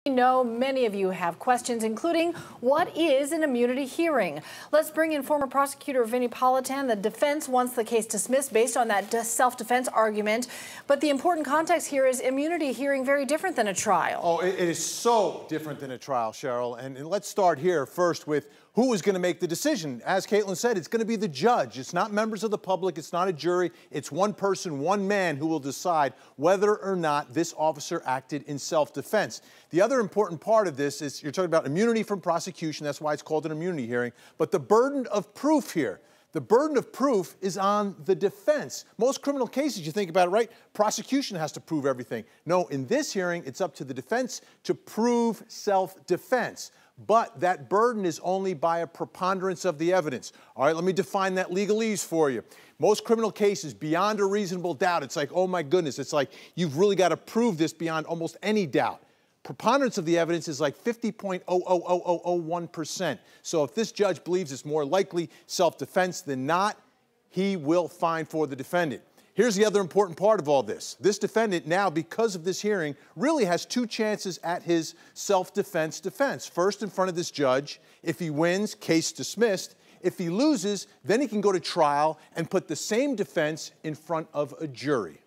I know many of you have questions, including what is an immunity hearing? Let's bring in former prosecutor Vinnie Politan. The defense wants the case dismissed based on that self-defense argument. But the important context here is immunity hearing very different than a trial. Oh, it is so different than a trial, Cheryl. And let's start here first with who is going to make the decision. As Caitlin said, it's going to be the judge. It's not members of the public. It's not a jury. It's one person, one man who will decide whether or not this officer acted in self-defense. The other important part of this is you're talking about immunity from prosecution. That's why it's called an immunity hearing. But the burden of proof here, the burden of proof is on the defense. Most criminal cases, you think about it, right? Prosecution has to prove everything. No, in this hearing, it's up to the defense to prove self-defense. But that burden is only by a preponderance of the evidence. All right, let me define that legalese for you. Most criminal cases, beyond a reasonable doubt, it's like, oh my goodness, it's like you've really got to prove this beyond almost any doubt. Preponderance of the evidence is like 50.00001%. So if this judge believes it's more likely self-defense than not, he will find for the defendant. Here's the other important part of all this. This defendant now, because of this hearing, really has two chances at his self-defense defense. First, in front of this judge. If he wins, case dismissed. If he loses, then he can go to trial and put the same defense in front of a jury.